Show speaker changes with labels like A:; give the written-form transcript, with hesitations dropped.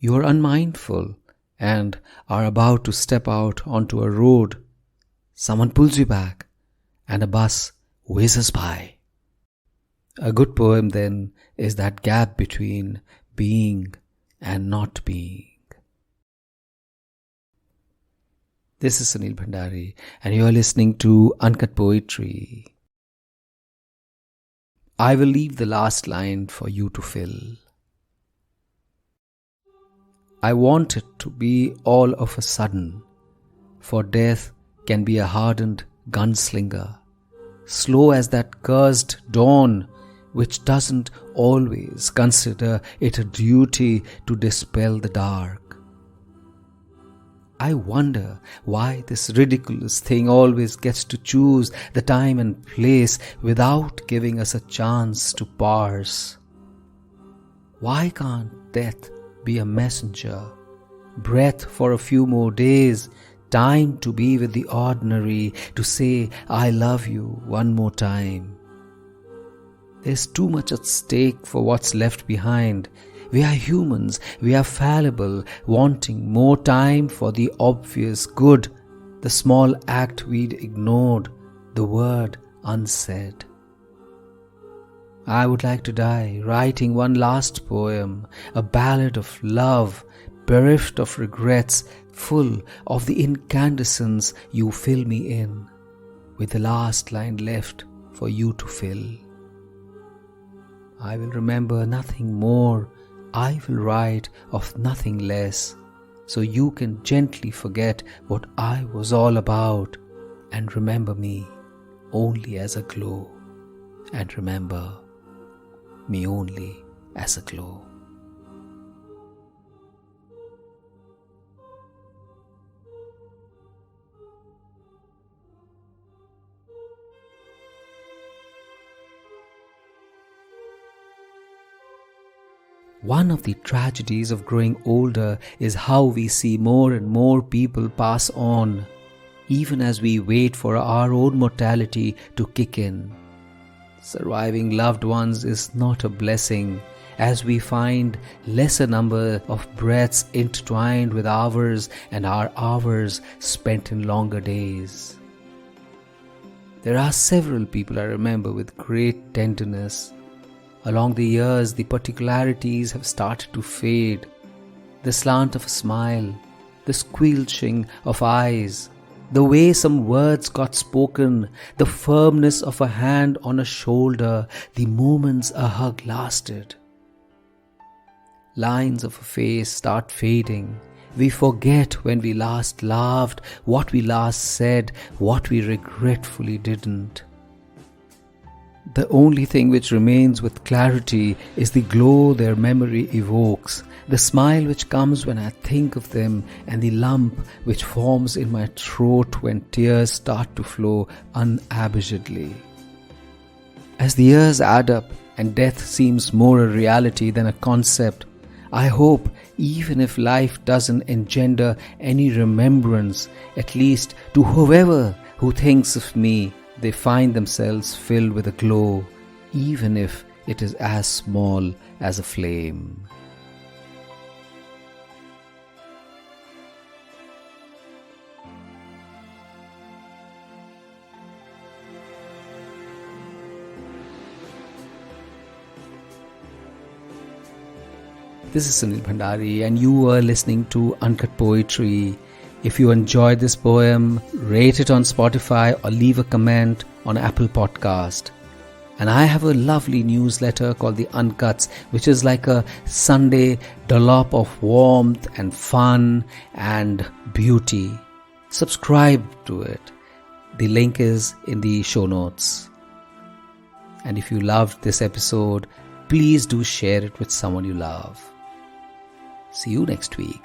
A: You are unmindful and are about to step out onto a road. Someone pulls you back and a bus whizzes by. A good poem, then, is that gap between being and not being. This is Sunil Bhandari, and you are listening to Uncut Poetry. I will leave the last line for you to fill. I want it to be all of a sudden, for death can be a hardened gunslinger, slow as that cursed dawn, which doesn't always consider it a duty to dispel the dark. I wonder why this ridiculous thing always gets to choose the time and place without giving us a chance to parse. Why can't death be a messenger, breath for a few more days, time to be with the ordinary, to say I love you one more time? There's too much at stake for what's left behind. We are humans, we are fallible, wanting more time for the obvious good, the small act we'd ignored, the word unsaid. I would like to die writing one last poem, a ballad of love, bereft of regrets, full of the incandescence you fill me in, with the last line left for you to fill. I will remember nothing more, I will write of nothing less, so you can gently forget what I was all about and remember me only as a glow, and remember me only as a glow. One of the tragedies of growing older is how we see more and more people pass on, even as we wait for our own mortality to kick in. Surviving loved ones is not a blessing, as we find lesser number of breaths intertwined with ours and our hours spent in longer days. There are several people I remember with great tenderness. Along the years, the particularities have started to fade. The slant of a smile, the squelching of eyes, the way some words got spoken, the firmness of a hand on a shoulder, the moments a hug lasted. Lines of a face start fading. We forget when we last laughed, what we last said, what we regretfully didn't. The only thing which remains with clarity is the glow their memory evokes, the smile which comes when I think of them, and the lump which forms in my throat when tears start to flow unabashedly. As the years add up and death seems more a reality than a concept, I hope, even if life doesn't engender any remembrance, at least to whoever who thinks of me, they find themselves filled with a glow, even if it is as small as a flame. This is Sunil Bhandari, and you are listening to Uncut Poetry. If you enjoyed this poem, rate it on Spotify or leave a comment on Apple Podcast. And I have a lovely newsletter called The Uncuts, which is like a Sunday dollop of warmth and fun and beauty. Subscribe to it. The link is in the show notes. And if you loved this episode, please do share it with someone you love. See you next week.